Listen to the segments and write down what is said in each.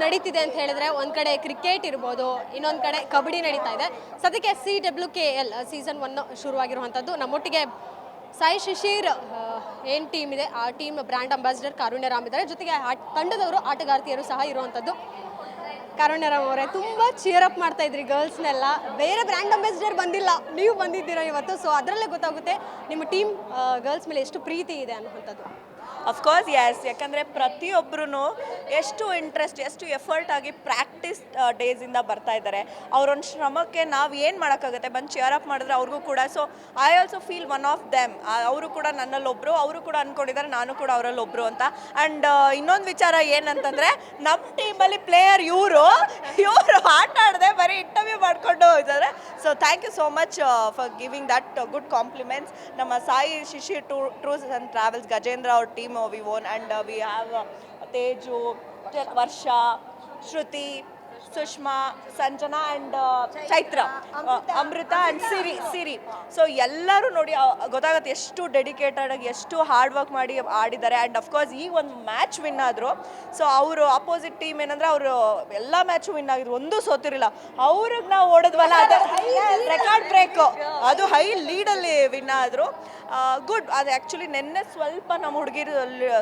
ನಡೀತಿದೆ ಅಂತ ಹೇಳಿದ್ರೆ ಒಂದು ಕಡೆ ಕ್ರಿಕೆಟ್ ಇರ್ಬೋದು, ಇನ್ನೊಂದು ಕಡೆ ಕಬಡ್ಡಿ ನಡೀತಾ ಇದೆ. ಸದ್ಯಕ್ಕೆ CWKL ಸೀಸನ್ 1 ಶುರುವಾಗಿರುವಂಥದ್ದು. ನಮ್ಮೊಟ್ಟಿಗೆ ಸಾಯಿ ಶಿಶಿರ್ ಏನು ಟೀಮ್ ಇದೆ ಆ ಟೀಮ್ ಬ್ರ್ಯಾಂಡ್ ಅಂಬಾಸಿಡರ್ ಕಾರುಣ್ಯ ರಾಮ್ ಇದ್ದಾರೆ. ಜೊತೆಗೆ ತಂಡದವರು ಆಟಗಾರ್ತಿಯರು ಸಹ ಇರುವಂಥದ್ದು. ಕಾರುಣ್ಯ ರಾಮ್ ಅವರೇ, ತುಂಬ ಚಿಯರಪ್ ಮಾಡ್ತಾ ಇದ್ರಿ ಗರ್ಲ್ಸ್ನೆಲ್ಲ. ಬೇರೆ ಬ್ರ್ಯಾಂಡ್ ಅಂಬಾಸಿಡರ್ ಬಂದಿಲ್ಲ, ನೀವು ಬಂದಿದ್ದೀರಾ ಇವತ್ತು. ಸೊ ಅದರಲ್ಲೇ ಗೊತ್ತಾಗುತ್ತೆ ನಿಮ್ಮ ಟೀಮ್ ಗರ್ಲ್ಸ್ ಮೇಲೆ ಎಷ್ಟು ಪ್ರೀತಿ ಇದೆ ಅನ್ನುವಂಥದ್ದು. ಅಫ್ಕೋರ್ಸ್ ಎಸ್, ಯಾಕಂದರೆ ಪ್ರತಿಯೊಬ್ಬರೂ ಎಷ್ಟು ಇಂಟ್ರೆಸ್ಟ್, ಎಷ್ಟು ಎಫರ್ಟ್ ಆಗಿ ಪ್ರಾಕ್ಟೀಸ್ ಡೇಸಿಂದ ಬರ್ತಾ ಇದ್ದಾರೆ. ಅವರೊಂದು ಶ್ರಮಕ್ಕೆ ನಾವು ಏನು ಮಾಡೋಕ್ಕಾಗುತ್ತೆ, ಬಂದು ಚಿಯರ್ ಅಪ್ ಮಾಡಿದ್ರೆ ಅವ್ರಿಗೂ ಕೂಡ. So I also feel one of them. ಅವರು ಕೂಡ ನನ್ನಲ್ಲೊಬ್ಬರು, ಅವರು ಕೂಡ ಅಂದ್ಕೊಂಡಿದ್ದಾರೆ ನಾನು ಕೂಡ ಅವರಲ್ಲೊಬ್ಬರು ಅಂತ. ಆ್ಯಂಡ್ ಇನ್ನೊಂದು ವಿಚಾರ ಏನಂತಂದರೆ, ನಮ್ಮ ಟೀಮಲ್ಲಿ ಪ್ಲೇಯರ್ ಇವರು ಆಟ ಆಡದೆ ಬರೀ ಇಂಟರ್ವ್ಯೂ ಮಾಡಿಕೊಂಡು ಇದ್ದಾರೆ. So thank you so much for giving that good compliments. ನಮ್ಮ Sai Shishir tours and travels Gajendra ಅವ್ರ team we won, and we have Teju, Varsha, Shruti, Sushma, Sanjana and Chaitra, Amrita and Siri. So ಎಲ್ಲರೂ ನೋಡಿ ಗೊತ್ತಾಗುತ್ತೆ ಎಷ್ಟು dedicated ಆಗಿ, ಎಷ್ಟು hard work ಮಾಡಿ ಆಡಿದ್ದಾರೆ. ಆ್ಯಂಡ್ ಅಫ್ಕೋರ್ಸ್ ಈ ಒಂದು ಮ್ಯಾಚ್ ವಿನ್ ಆದರು. ಸೊ ಅವರು ಅಪೋಸಿಟ್ ಟೀಮ್ ಏನಂದರೆ ಅವರು ಎಲ್ಲ ಮ್ಯಾಚು ವಿನ್ ಆಗಿದ್ರು, ಒಂದೂ ಸೋತಿರಲಿಲ್ಲ. ಅವ್ರಿಗೆ ನಾವು ಓಡಿದ್ವಲ್ಲ, ಅದು ರೆಕಾರ್ಡ್ ಬ್ರೇಕು, ಅದು ಹೈ ಲೀಡಲ್ಲಿ ವಿನ್ ಆದರು. ಗುಡ್. ಅದು ಆ್ಯಕ್ಚುಲಿ ನೆನ್ನೆ ಸ್ವಲ್ಪ ನಮ್ಮ ಹುಡುಗಿರು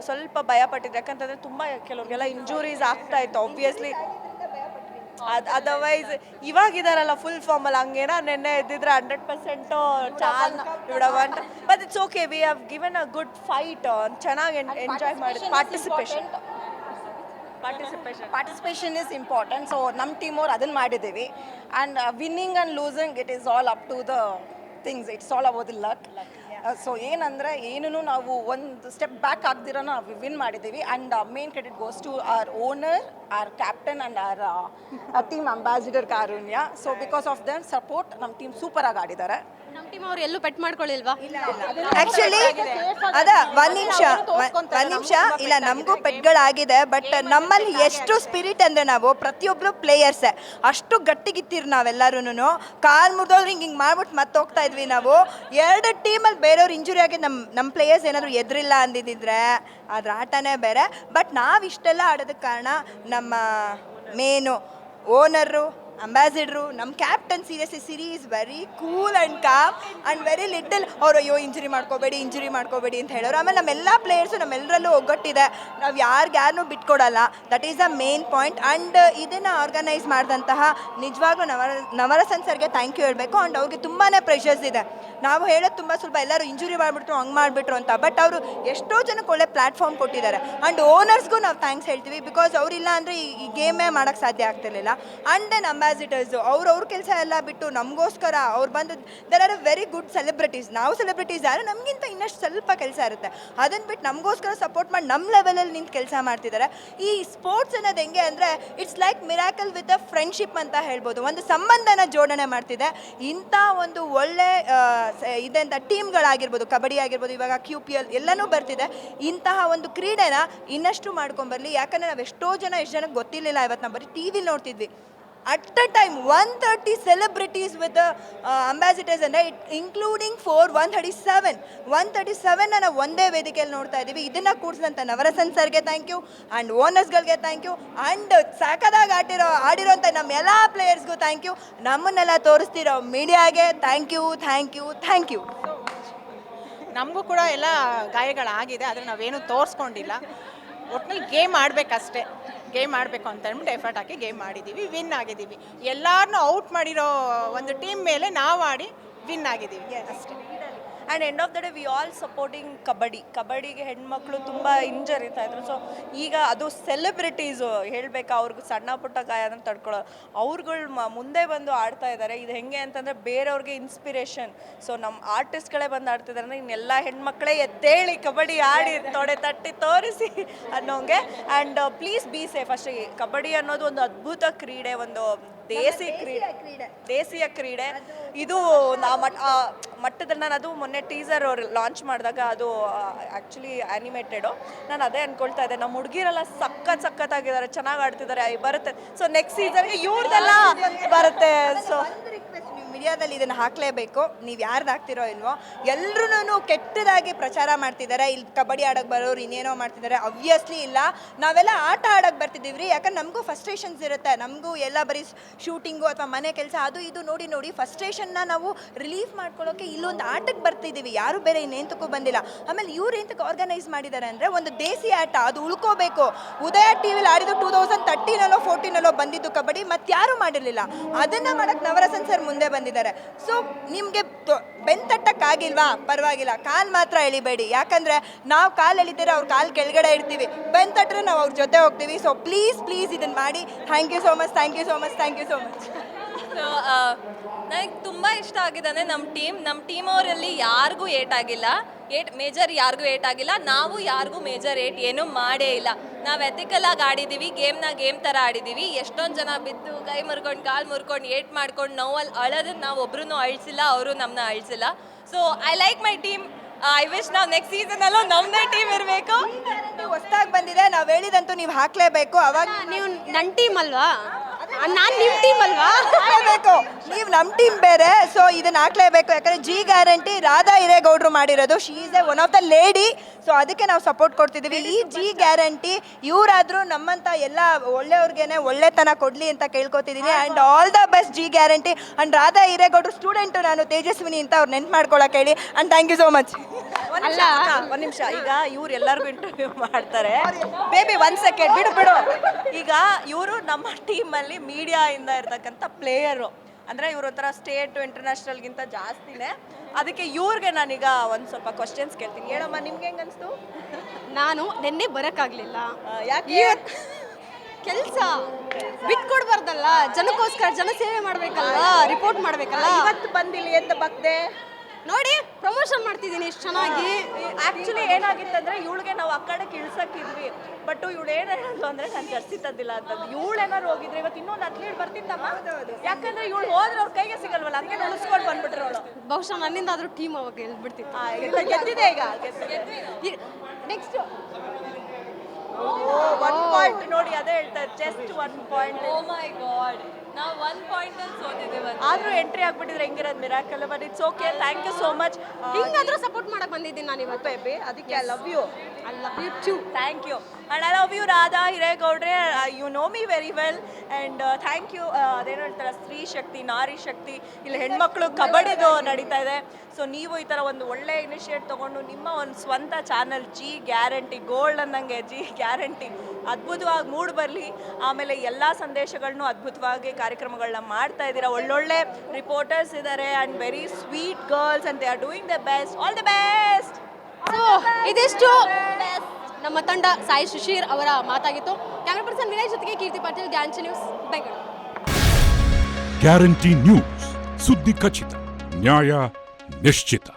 ಸ್ವಲ್ಪ ಭಯ ಪಟ್ಟಿದ್ರು, ಯಾಕಂತಂದರೆ ತುಂಬ ಕೆಲವ್ರಿಗೆಲ್ಲ ಇಂಜುರೀಸ್ ಆಗ್ತಾಯಿತ್ತು ಆಬ್ವಿಯಸ್ಲಿ. ಅದರ್ವೈಸ್ ಇವಾಗಿದಾರಲ್ಲ ಫುಲ್ ಫಾರ್ಮಲ್ಲಿ, ಹಂಗೇನ ನೆನ್ನೆ ಎದ್ದಿದ್ರೆ 100% ಚಾನ್ಸ್ ಬಿಡವಂತ. But it's okay, we have given a good fight. ಚೆನ್ನಾಗಿ ಎಂಜಾಯ್ ಮಾಡಿದ್ವಿ. Participation is important. ಸೊ ನಮ್ಮ ಟೀಮ್ ಅವ್ರು ಅದನ್ನು ಮಾಡಿದ್ದೀವಿ. And winning and losing it is all up to the things, it's all about the luck. So ಏನಂದರೆ ಏನೂ ನಾವು ಒಂದು ಸ್ಟೆಪ್ ಬ್ಯಾಕ್ ಆಗ್ದಿರೋ ನಾವು ವಿನ್ ಮಾಡಿದ್ದೀವಿ. And main credit goes to our owner, our captain and our team ambassador Karunya. So because of their support ನಮ್ಮ team super ಆಗಿ ಆಡಿದ್ದಾರೆ. ನಮ್ಮ ಟೀಮ್ ಅವ್ರು ಎಲ್ಲೂ ಪೆಟ್ ಮಾಡ್ಕೊಳ್ಳಿಲ್ವಾ? ಆ್ಯಕ್ಚುಲಿ ಒಂದು ನಿಮಿಷ ಇಲ್ಲ, ನಮಗೂ ಪೆಟ್ಗಳಾಗಿದೆ. ಬಟ್ ನಮ್ಮಲ್ಲಿ ಎಷ್ಟು ಸ್ಪಿರಿಟ್ ಅಂದರೆ ನಾವು ಪ್ರತಿಯೊಬ್ಬರು ಪ್ಲೇಯರ್ಸೇ ಅಷ್ಟು ಗಟ್ಟಿಗಿತ್ತೀರಿ ನಾವೆಲ್ಲರೂ. ಕಾಲು ಮುರಿದೋದ್ರೆ ಹಿಂಗೆ ಮಾಡ್ಬಿಟ್ಟು ಮತ್ತೆ ಹೋಗ್ತಾ ಇದ್ವಿ ನಾವು. 2 ಟೀಮಲ್ಲಿ ಬೇರೆಯವ್ರು ಇಂಜುರಿ ಆಗಿ ನಮ್ಮ ಪ್ಲೇಯರ್ಸ್ ಏನಾದರೂ ಎದುರಿಲ್ಲ ಅಂದಿದ್ದಿದ್ರೆ ಅದ್ರ ಆಟನೇ ಬೇರೆ. ಬಟ್ ನಾವು ಇಷ್ಟೆಲ್ಲ ಆಡೋದಕ್ಕೆ ಕಾರಣ ನಮ್ಮ ಮೇನು ಓನರು, ಅಂಬಾಸಿಡ್ರು, ನಮ್ಮ captain. Seriously Siri is very cool and com and very little. ಅವರು ಅಯ್ಯೋ ಇಂಜುರಿ ಮಾಡ್ಕೋಬೇಡಿ ಅಂತ ಹೇಳೋರು. ಆಮೇಲೆ ನಮ್ಮೆಲ್ಲ ಪ್ಲೇಯರ್ಸು ನಮ್ಮೆಲ್ಲರಲ್ಲೂ ಒಗ್ಗಟ್ಟಿದೆ, ನಾವು ಯಾರನ್ನೂ ಬಿಟ್ಕೊಡಲ್ಲ. That is the main point. And ಇದನ್ನು ಆರ್ಗನೈಸ್ ಮಾಡಿದಂತಹ ನಿಜವಾಗ್ಲೂ ನವರಸನ್ ಸರ್ಗೆ ಥ್ಯಾಂಕ್ ಯು ಹೇಳಬೇಕು. ಆ್ಯಂಡ್ ಅವ್ರಿಗೆ ತುಂಬಾ ಪ್ರೆಷರ್ಸ್ ಇದೆ. ನಾವು ಹೇಳೋದು ತುಂಬ ಸ್ವಲ್ಪ, ಎಲ್ಲರೂ ಇಂಜುರಿ ಮಾಡಿಬಿಟ್ರು, ಹಂಗೆ ಮಾಡಿಬಿಟ್ರು ಅಂತ. ಬಟ್ ಅವರು ಎಷ್ಟೋ ಜನಕ್ಕೆ ಒಳ್ಳೆ ಪ್ಲ್ಯಾಟ್ಫಾರ್ಮ್ ಕೊಟ್ಟಿದ್ದಾರೆ. ಆ್ಯಂಡ್ ಓನರ್ಸ್ಗೂ ನಾವು ಥ್ಯಾಂಕ್ಸ್ ಹೇಳ್ತೀವಿ, ಬಿಕಾಸ್ ಅವರಿಲ್ಲ ಅಂದರೆ ಈ ಗೇಮೇ ಮಾಡೋಕ್ಕೆ ಸಾಧ್ಯ ಆಗ್ತಿರ್ಲಿಲ್ಲ. ಆ್ಯಂಡ್ ದೆನ್ ಅಂಬಾಸಿಡರ್ಸು ಅವ್ರ ಕೆಲಸ ಎಲ್ಲ ಬಿಟ್ಟು ನಮಗೋಸ್ಕರ ಅವ್ರು ಬಂದು, there are a very good celebrities. ನಾವು ಸೆಲೆಬ್ರಿಟೀಸ್ ಯಾರು, ನಮಗಿಂತ ಇನ್ನಷ್ಟು ಸ್ವಲ್ಪ ಕೆಲಸ ಇರುತ್ತೆ. ಅದನ್ನು ಬಿಟ್ಟು ನಮಗೋಸ್ಕರ ಸಪೋರ್ಟ್ ಮಾಡಿ ನಮ್ಮ ಲೆವೆಲಲ್ಲಿ ನಿಂತು ಕೆಲಸ ಮಾಡ್ತಿದ್ದಾರೆ. ಈ ಸ್ಪೋರ್ಟ್ಸ್ ಅನ್ನೋದು ಹೆಂಗೆ ಅಂದರೆ it's like miracle with a friendship ಅಂತ ಹೇಳ್ಬೋದು. ಒಂದು ಸಂಬಂಧನ ಜೋಡಣೆ ಮಾಡ್ತಿದೆ. ಇಂಥ ಒಂದು ಒಳ್ಳೆ ಇದೆಂಥ ಟೀಮ್ಗಳಾಗಿರ್ಬೋದು, ಕಬಡ್ಡಿ ಆಗಿರ್ಬೋದು, ಇವಾಗ QPL ಎಲ್ಲನೂ ಬರ್ತಿದೆ. ಇಂತಹ ಒಂದು ಕ್ರೀಡೆನ ಇನ್ನಷ್ಟು ಮಾಡ್ಕೊಂಬರಲಿ. ಯಾಕಂದರೆ ನಾವು ಎಷ್ಟು ಜನಕ್ಕೆ ಗೊತ್ತಿರಲಿಲ್ಲ. ಇವತ್ತು ನಾವು ಬರೀ TV ನೋಡ್ತಿದ್ವಿ. at a time 130 celebrities with the ambassadors and including 137 ಅನ್ನ ಒಂದೇ ವೇದಿಕೆಯಲ್ಲಿ ನೋಡ್ತಾ ಇದ್ದೀವಿ. ಇದನ್ನ ಕೂಡಿಸಿದಂಥ ನವರಸನ್ ಸರ್ಗೆ ಥ್ಯಾಂಕ್ ಯು, ಆ್ಯಂಡ್ ಓನರ್ಸ್ಗಳಿಗೆ ಥ್ಯಾಂಕ್ ಯು, ಆ್ಯಂಡ್ ಸಾಕದಾಗಿ ಆಡಿರೋಂಥ ನಮ್ಮ ಎಲ್ಲ ಪ್ಲೇಯರ್ಸ್ಗೂ ಥ್ಯಾಂಕ್ ಯು. ನಮ್ಮನ್ನೆಲ್ಲ ತೋರಿಸ್ತಿರೋ ಮೀಡಿಯಾಗೆ ಥ್ಯಾಂಕ್ ಯು. ನಮಗೂ ಕೂಡ ಎಲ್ಲ ಗಾಯಗಳಾಗಿದೆ, ಆದರೆ ನಾವೇನು ತೋರಿಸ್ಕೊಂಡಿಲ್ಲ. ಒಟ್ಟಿನಲ್ಲಿ ಗೇಮ್ ಆಡಬೇಕಷ್ಟೇ. ಗೇಮ್ ಆಡಬೇಕು ಅಂತ ಅಂದ್ಬಿಟ್ಟು ಎಫರ್ಟ್ ಹಾಕಿ ಗೇಮ್ ಮಾಡಿದ್ದೀವಿ, ವಿನ್ ಆಗಿದ್ದೀವಿ. ಎಲ್ಲರನ್ನೂ ಔಟ್ ಮಾಡಿರೋ ಒಂದು ಟೀಮ್ ಮೇಲೆ ನಾವು ಆಡಿ ವಿನ್ ಆಗಿದ್ದೀವಿ ಅಷ್ಟೇ. And end of the day we all supporting ಕಬಡ್ಡಿಗೆ ಹೆಣ್ಮಕ್ಳು ತುಂಬ ಇಂಜರಿತಾ ಇದ್ರು. ಸೊ ಈಗ ಅದು ಸೆಲೆಬ್ರಿಟೀಸು ಹೇಳಬೇಕಾ, ಅವ್ರಿಗೆ ಸಣ್ಣ ಪುಟ್ಟ ಗಾಯ ಅದನ್ನು ತಡ್ಕೊಳ್ಳೋ ಅವ್ರುಗಳು ಮುಂದೆ ಬಂದು ಆಡ್ತಾ ಇದ್ದಾರೆ. ಇದು ಹೆಂಗೆ ಅಂತಂದರೆ ಬೇರೆಯವ್ರಿಗೆ ಇನ್ಸ್ಪಿರೇಷನ್. ಸೊ ನಮ್ಮ ಆರ್ಟಿಸ್ಟ್ಗಳೇ ಬಂದು ಆಡ್ತಿದ್ದಾರೆ ಅಂದರೆ ಇನ್ನೆಲ್ಲ ಹೆಣ್ಮಕ್ಳೇ ಎದ್ದೇಳಿ ಕಬಡ್ಡಿ ಆಡಿ ತೊಡೆ ತಟ್ಟಿ ತೋರಿಸಿ ಅನ್ನೋಂಗೆ. ಆ್ಯಂಡ್ ಪ್ಲೀಸ್ ಬಿ ಸೇಫ್ ಅಷ್ಟೇ. ಕಬಡ್ಡಿ ಅನ್ನೋದು ಒಂದು ಅದ್ಭುತ ಕ್ರೀಡೆ, ಒಂದು ದೇಸಿಯ ಕ್ರೀಡೆ. ಇದು ಮಟ್ಟದಲ್ಲಿ ನಾನು ಅದು ಮೊನ್ನೆ ಟೀಸರ್ ಅವ್ರು ಲಾಂಚ್ ಮಾಡಿದಾಗ ಅದು ಆ್ಯಕ್ಚುಲಿ ಆ್ಯನಿಮೇಟೆಡು. ನಾನು ಅದೇ ಅಂದ್ಕೊಳ್ತಾ ಇದ್ದೆ, ನಮ್ಮ ಹುಡುಗಿರೆಲ್ಲ ಸಖತ್ತಾಗಿದ್ದಾರೆ, ಚೆನ್ನಾಗಿ ಆಡ್ತಿದ್ದಾರೆ, ಬರುತ್ತೆ. ಸೊ ನೆಕ್ಸ್ಟ್ ಸೀಸನ್ಗೆ ಇವ್ರದೆಲ್ಲ ಬರುತ್ತೆ. ಸೊ ನೀವು ಮೀಡಿಯಾದಲ್ಲಿ ಇದನ್ನು ಹಾಕಲೇಬೇಕು. ನೀವು ಯಾರ್ದು ಹಾಕ್ತಿರೋ ಇಲ್ವೋ, ಎಲ್ಲರೂ ಕೆಟ್ಟದಾಗಿ ಪ್ರಚಾರ ಮಾಡ್ತಿದ್ದಾರೆ. ಇಲ್ಲಿ ಕಬಡ್ಡಿ ಆಡೋಕ್ಕೆ ಬರೋರು ಇನ್ನೇನೋ ಮಾಡ್ತಿದ್ದಾರೆ. ಅಬ್ವಿಯಸ್ಲಿ ಇಲ್ಲ, ನಾವೆಲ್ಲ ಆಟ ಆಡೋಕ್ಕೆ ಬರ್ತಿದ್ದೀವಿ. ಯಾಕಂದ್ರೆ ನಮಗೂ ಫಸ್ಟ್ರೇಷನ್ಸ್ ಇರುತ್ತೆ. ನಮಗೂ ಎಲ್ಲ ಬರೀ ಶೂಟಿಂಗು ಅಥವಾ ಮನೆ ಕೆಲಸ ಅದು ಇದು ನೋಡಿ ಫಸ್ಟ್ರೇಷನ್ನ ನಾವು ರಿಲೀಫ್ ಮಾಡ್ಕೊಳ್ಳೋಕೆ ಇಲ್ಲೊಂದು ಆಟಕ್ಕೆ ಬರ್ತಿದ್ದೀವಿ. ಯಾರು ಬೇರೆ ಇನ್ನೇಂತಕ್ಕೂ ಬಂದಿಲ್ಲ. ಆಮೇಲೆ ಇವ್ರು ಎಂತಕ್ಕೆ ಆರ್ಗನೈಸ್ ಮಾಡಿದ್ದಾರೆ ಅಂದರೆ ಒಂದು ದೇಸಿ ಆಟ, ಅದು ಉಳ್ಕೋಬೇಕು. ಉದಯ ಟಿವಿಲಿ ಆಡಿದ್ದು 2013 14 ಬಂದಿದ್ದು ಕಬಡ್ಡಿ, ಮತ್ತೆ ಯಾರು ಮಾಡಿರಲಿಲ್ಲ. ಅದನ್ನು ಮಾಡೋಕ್ಕೆ ನವರಸನ್ ಸರ್ ಮುಂದೆ ಬಂದಿದ್ದಾರೆ. ಸೊ ನಿಮಗೆ ಬೆಂತಟ್ಟಕ್ಕಾಗಿಲ್ವಾ, ಪರವಾಗಿಲ್ಲ, ಕಾಲು ಮಾತ್ರ ಎಳಿಬೇಡಿ. ಯಾಕಂದರೆ ನಾವು ಕಾಲು ಎಳಿತೀರ, ಅವ್ರ ಕಾಲು ಕೆಳಗಡೆ ಇರ್ತೀವಿ. ಬೆಂತಟ್ರೆ ನಾವು ಅವ್ರ ಜೊತೆ ಹೋಗ್ತೀವಿ. ಸೊ ಪ್ಲೀಸ್ ಇದನ್ನು ಮಾಡಿ. Thank you so much. So ನನಗೆ ತುಂಬ ಇಷ್ಟ ಆಗಿದೆ ಅಂದರೆ ನಮ್ಮ ಟೀಮ್ ಅವರಲ್ಲಿ ಯಾರಿಗೂ ಏಟಾಗಿಲ್ಲ, ಮೇಜರ್ ಯಾರಿಗೂ ಏಟಾಗಿಲ್ಲ. ನಾವು ಯಾರಿಗೂ ಮೇಜರ್ ಏನೂ ಮಾಡೇ ಇಲ್ಲ. ನಾವು ಎಥಿಕಲಾಗಿ ಆಡಿದ್ದೀವಿ, ಗೇಮ್ ಥರ ಆಡಿದ್ದೀವಿ. ಎಷ್ಟೊಂದು ಜನ ಬಿದ್ದು ಕೈ ಮುರ್ಕೊಂಡು ಕಾಲು ಮುರ್ಕೊಂಡು ಏಟ್ ಮಾಡ್ಕೊಂಡು ನೋವಲ್ಲಿ ಅಳೋದನ್ನು ನಾವು ಒಬ್ರೂ ಅಳಿಸಿಲ್ಲ, ಅವರು ನಮ್ಮನ್ನ ಅಳಿಸಿಲ್ಲ. So I like my team. I wish ನಾವು ನೆಕ್ಸ್ಟ್ ಸೀಸನಲ್ಲೂ ನಮ್ಮದೇ ಟೀಮ್ ಇರಬೇಕು. ಹೊಸ್ದಾಗಿ ಬಂದಿದೆ, ನಾವು ಹೇಳಿದಂತೂ ನೀವು ಹಾಕಲೇಬೇಕು. ಅವಾಗ ನೀವು ನನ್ನ ಟೀಮ್ ಅಲ್ವಾ, ನಾನು ನಿಮ್ಮ ಟೀಮ್ ಅಲ್ವಾ? ಹಾಕಲೇಬೇಕು. ನೀವು ನಮ್ಮ ಟೀಮ್ ಬೇರೆ. ಸೊ ಇದನ್ನ ಹಾಕ್ಲೇಬೇಕು. ಯಾಕಂದ್ರೆ ಜಿ ಗ್ಯಾರಂಟಿ ರಾಧಾ ಹಿರೇಗೌಡರು ಮಾಡಿರೋದು. She is one of the lady. So ಅದಕ್ಕೆ ನಾವು ಸಪೋರ್ಟ್ ಕೊಡ್ತಿದ್ದೀವಿ. ಈ ಜಿ ಗ್ಯಾರಂಟಿ ಇವರಾದರೂ ನಮ್ಮಂಥ ಎಲ್ಲ ಒಳ್ಳೆಯವ್ರಿಗೇನೆ ಒಳ್ಳೆತನ ಕೊಡಲಿ ಅಂತ ಕೇಳ್ಕೊತಿದ್ದೀನಿ. And all the best ji Guarantee. And Radha ಹಿರೇಗೌಡರು ಸ್ಟೂಡೆಂಟು, ನಾನು ತೇಜಸ್ವಿನಿ ಅಂತ ಅವ್ರು ನೆನ್ಪು ಮಾಡ್ಕೊಳಕ್ಕೆ ಹೇಳಿ. And thank you so much. ಒಂದು ನಿಮಿಷ, ಈಗ ಇವ್ರು ಎಲ್ಲರಿಗೂ ಇಂಟರ್ವ್ಯೂ ಮಾಡ್ತಾರೆ. ಬೇಬಿ 1 ಸೆಕೆಂಡ್ ಬಿಡು. ಈಗ ಇವರು ನಮ್ಮ ಟೀಮಲ್ಲಿ ಮೀಡಿಯಾಯಿಂದ ಇರ್ತಕ್ಕಂಥ ಪ್ಲೇಯರು. ಅಂದರೆ ಇವ್ರ ಒಂಥರ ಸ್ಟೇಟು ಇಂಟರ್ನ್ಯಾಷನಲ್ಗಿಂತ ಜಾಸ್ತಿನೇ. ಅದಕ್ಕೆ ಇವ್ರಿಗೆ ನಾನೀಗ ಒಂದು ಸ್ವಲ್ಪ ಕ್ವಶನ್ಸ್ ಕೇಳ್ತೀನಿ. ಹೇಳಮ್ಮ, ನಿಮ್ಗೆ ಹೆಂಗೆ ಅನಿಸ್ತು? ನಾನು ನಿನ್ನೆ ಬರೋಕ್ಕಾಗಲಿಲ್ಲ. ಯಾಕೆ? ಕೆಲಸ ಬಿಟ್ಕೊಡ್ಬಾರ್ದಲ್ಲ, ಜನಕ್ಕೋಸ್ಕರ ಜನ ಸೇವೆ ಮಾಡಬೇಕಲ್ಲ, ರಿಪೋರ್ಟ್ ಮಾಡಬೇಕಲ್ಲ. ಇವತ್ತು ಬಂದಿಲ್ಲ ಎಂತ ಬಗ್ದೆ ನೋಡಿ, ಪ್ರಮೋಷನ್ ಮಾಡ್ತಿದ್ದೀನಿ ಇಷ್ಟು ಚೆನ್ನಾಗಿ. ಆ್ಯಕ್ಚುಲಿ ಏನಾಗಿತ್ತಂದ್ರೆ ಇವಳಿಗೆ ನಾವು ಆ ಕಡೆ ಇಳ್ಸಕ್ಕಿದ್ವಿ. ಬಟ್ ಇವಳು ಏನೇನಂದು ಅಂದರೆ ನಾನು ಜರ್ಸಿ ತಂದಿಲ್ಲ ಅಂತಂದು. ಇವಳು ಏನಾರು ಹೋಗಿದ್ರೆ ಇವತ್ತು ಇನ್ನೊಂದು ಅಥ್ಲೀಟ್ ಬರ್ತಿತ್ತಮ್ಮ. ಯಾಕಂದ್ರೆ ಇವಳು ಹೋದ್ರೆ ಅವ್ರ ಕೈಗೆ ಸಿಗಲ್ವಲ್ಲ, ಹಂಗೆ ಉಳಿಸ್ಕೊಂಡು ಬಂದ್ಬಿಟ್ರು ಅವಳು. ಬಹುಶಃ ನನ್ನಿಂದ ಆದರೂ ಟೀಮ್ ಅವಾಗ ಗೆಲ್ಬಿಡ್ತಿತ್ತು. ಗೆದ್ದಿದೆ ಈಗ. ನೆಕ್ಸ್ಟ್ 1 ಪಾಯಿಂಟ್ ನೋಡಿ, ಅದೇ ಹೇಳ್ತಾರೆ, just 1 point. Oh my God, ನಾವು 1 ಪಾಯಿಂಟಲ್ಲಿ ಸೋತಿದ್ದೀವಿ. ಆದರೂ ಎಂಟ್ರಿ ಆಗ್ಬಿಟ್ಟಿದ್ರೆ ಹೆಂಗಿರೋದು miracle. But it's okay, thank you so much. ಹಿಂಗಾದ್ರೂ ಸಪೋರ್ಟ್ ಮಾಡಕ್ ಬಂದಿದ್ದೀನಿ ನಾನು ಇವತ್ತು. ಬೇಬಿ, ಅದಕ್ಕೆ I love you. I love you too. Thank you. And I love you Radha ಹಿರೇಗೌಡ್ರೆ. You know me very well. And thank you. ಅದೇನು ಹೇಳ್ತಾರೆ, ಸ್ತ್ರೀ ಶಕ್ತಿ, ನಾರಿ ಶಕ್ತಿ, ಇಲ್ಲಿ ಹೆಣ್ಮಕ್ಳು ಕಬಡ್ಡಿದು ನಡೀತಾ ಇದೆ. ಸೊ ನೀವು ಈ ಥರ ಒಂದು ಒಳ್ಳೆ ಇನಿಷಿಯೇಟ್ ತೊಗೊಂಡು ನಿಮ್ಮ ಒಂದು ಸ್ವಂತ ಚಾನಲ್ ಜಿ ಗ್ಯಾರಂಟಿ, ಗೋಲ್ಡ್ ಅನ್ನಂಗೆ ಜಿ ಗ್ಯಾರಂಟಿ ಅದ್ಭುತವಾಗಿ ಮೂಡ್ ಬರಲಿ. ಆಮೇಲೆ ಎಲ್ಲ ಸಂದೇಶಗಳನ್ನು ಅದ್ಭುತವಾಗಿ ಕಾರ್ಯಕ್ರಮಗಳನ್ನ ಮಾಡ್ತಾ ಇದ್ದೀರಾ. ಒಳ್ಳೊಳ್ಳೆ ರಿಪೋರ್ಟರ್ಸ್ ಇದ್ದಾರೆ and very sweet girls and they are doing the best. All the best. So ಇದಿಷ್ಟು ನಮ್ಮ ತಂಡ ಸಾಯಿ ಶಿಶಿರ್ ಅವರ ಮಾತಾಗಿತ್ತು. ಕ್ಯಾಮರಾ ಪರ್ಸನ್ ವಿನಯ್ ಜೊತೆಗೆ Keerthi Patil, Guarantee News, Bengaluru. Guarantee News, ಸುದ್ದಿ ಖಚಿತ, ನ್ಯಾಯ ನಿಶ್ಚಿತ.